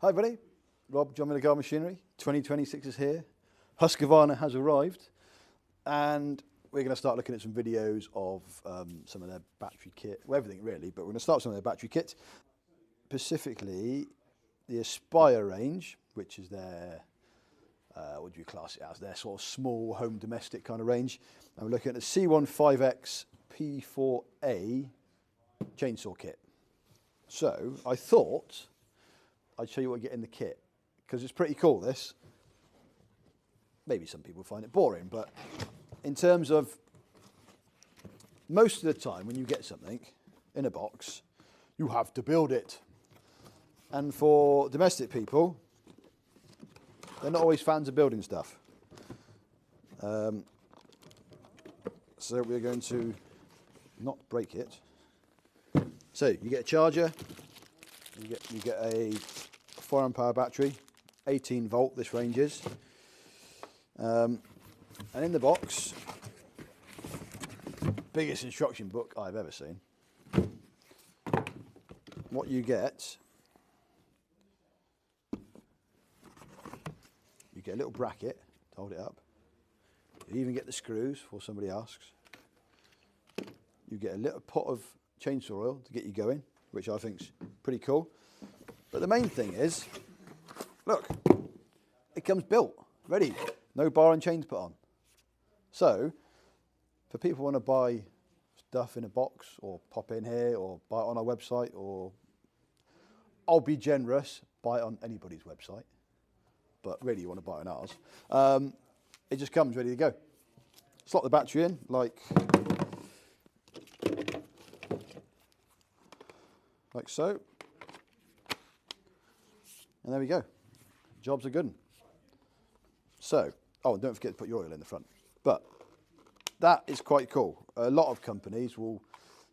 Hi everybody, Rob, John Miller Garden Machinery. 2026 is here. Husqvarna has arrived and we're going to start looking at some videos of some of their battery kit, well, everything really, but we're going to start with some of their battery kit. Specifically the Aspire range, which is their, what do you class it as, their sort of small home domestic kind of range. And we're looking at the C15X-P4A chainsaw kit. So I thought I'd show you what you get in the kit, because it's pretty cool, this. Maybe some people find it boring, but in terms of most of the time when you get something in a box, you have to build it. And for domestic people, they're not always fans of building stuff. So we're going to not break it. So you get a charger, you get a 4 amp hour battery, 18 volt this range is, and in the box, biggest instruction book I've ever seen. What you get a little bracket to hold it up. You even get the screws before somebody asks. You get a little pot of chainsaw oil to get you going, which I think's pretty cool. But the main thing is, look, it comes built, ready, no bar and chain to put on. So, for people who want to buy stuff in a box, or pop in here, or buy it on our website, or I'll be generous, buy it on anybody's website, but really you want to buy it on ours. It just comes ready to go. Slot the battery in, like so. And there we go. Jobs are good. So, oh, and don't forget to put your oil in the front. But that is quite cool. A lot of companies will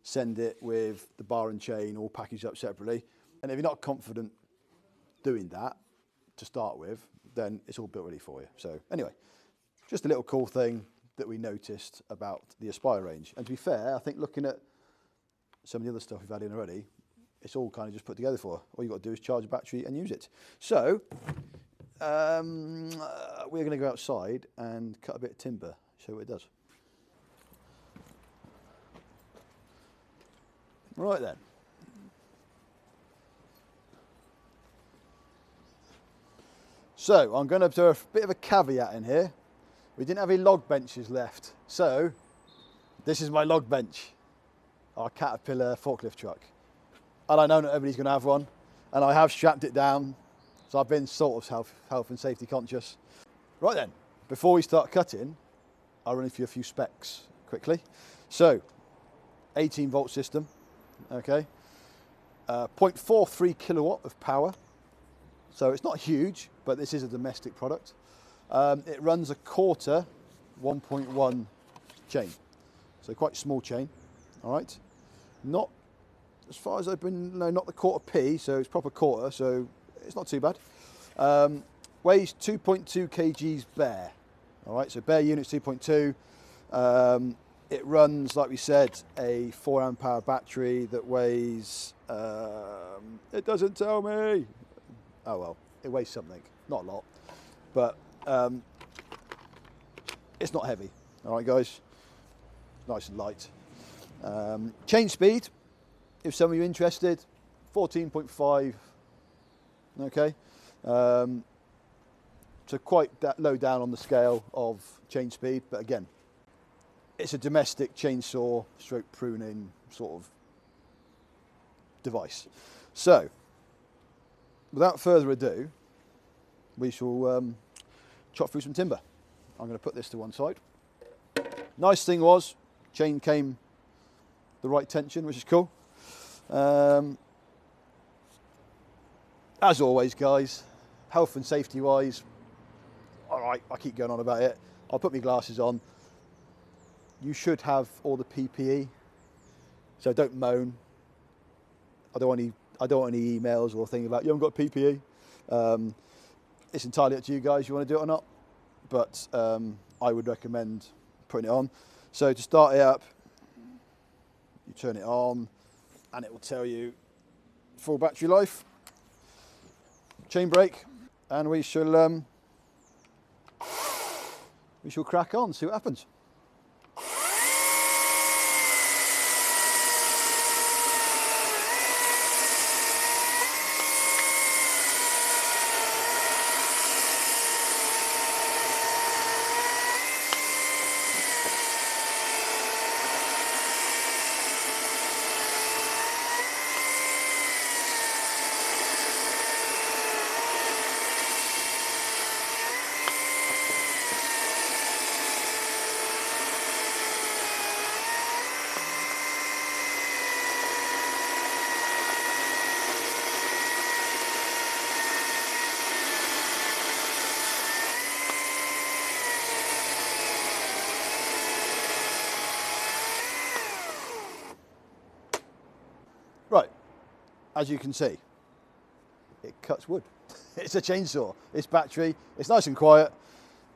send it with the bar and chain all packaged up separately. And if you're not confident doing that to start with, then it's all built ready for you. So anyway, just a little cool thing that we noticed about the Aspire range. And to be fair, I think looking at some of the other stuff we've had in already, it's all kind of just put together for. All you've got to do is charge a battery and use it. So, we're going to go outside and cut a bit of timber, show what it does. Right then. So, I'm going to do a bit of a caveat in here. We didn't have any log benches left. So, this is my log bench, our Caterpillar forklift truck. And I know not everybody's going to have one, and I have strapped it down, so I've been sort of health and safety conscious. Right then, before we start cutting, I'll run through a few specs quickly. So, 18 volt system, okay, 0.43 kilowatt of power, so it's not huge, but this is a domestic product. It runs a quarter 1.1 chain, so quite small chain, all right, not as far as I've been, no, not the quarter P, so it's proper quarter, so it's not too bad. Weighs 2.2 kgs bare. All right, so bare unit's 2.2. It runs, like we said, a 4 amp hour battery that weighs, it doesn't tell me. Oh well, it weighs something, not a lot, but it's not heavy. All right, guys, nice and light. Chain speed, if some of you are interested, 14.5, okay, so quite low down on the scale of chain speed, but again, it's a domestic chainsaw stroke pruning sort of device. So, without further ado, we shall chop through some timber. I'm going to put this to one side. Nice thing was, chain came the right tension, which is cool. As always, guys, health and safety wise, all right, I keep going on about it. I'll put my glasses on. You should have all the PPE, so don't moan. I don't want any emails or thing about you haven't got PPE. It's entirely up to you guys if you want to do it or not, but I would recommend putting it on. So to start it up, you turn it on and it will tell you full battery life. chain brake, and we shall crack on, see what happens. Right, as you can see, it cuts wood. It's a chainsaw, it's battery, it's nice and quiet,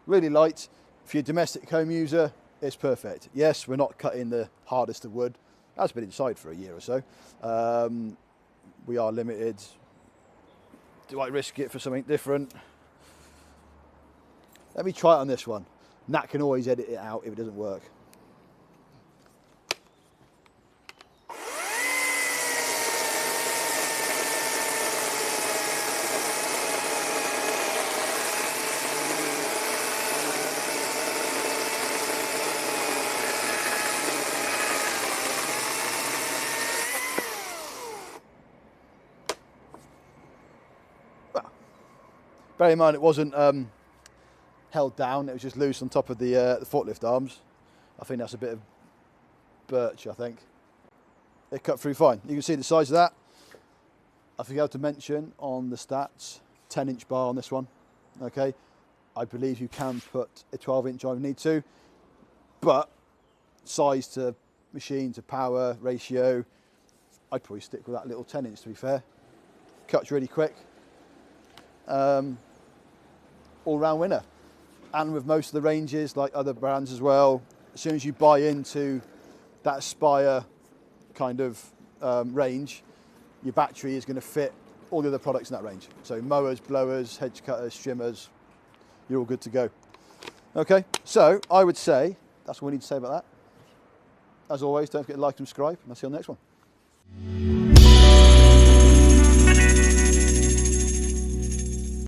really light. For your domestic home user, it's perfect. Yes, we're not cutting the hardest of wood. That's been inside for a year or so. We are limited. Do I risk it for something different? Let me try it on this one. Nat can always edit it out if it doesn't work. Bear in mind, it wasn't held down, it was just loose on top of the forklift arms. I think that's a bit of birch, I think. It cut through fine. You can see the size of that. I forgot to mention on the stats, 10-inch bar on this one. Okay, I believe you can put a 12-inch on if you need to, but size to machine to power ratio, I'd probably stick with that little 10-inch to be fair. Cuts really quick. All-round winner. And with most of the ranges, like other brands as well, as soon as you buy into that Aspire kind of range, your battery is going to fit all the other products in that range. So mowers, blowers, hedge cutters, trimmers, you're all good to go. Okay, so I would say that's all we need to say about that. As always, don't forget to like and subscribe, and I'll see you on the next one.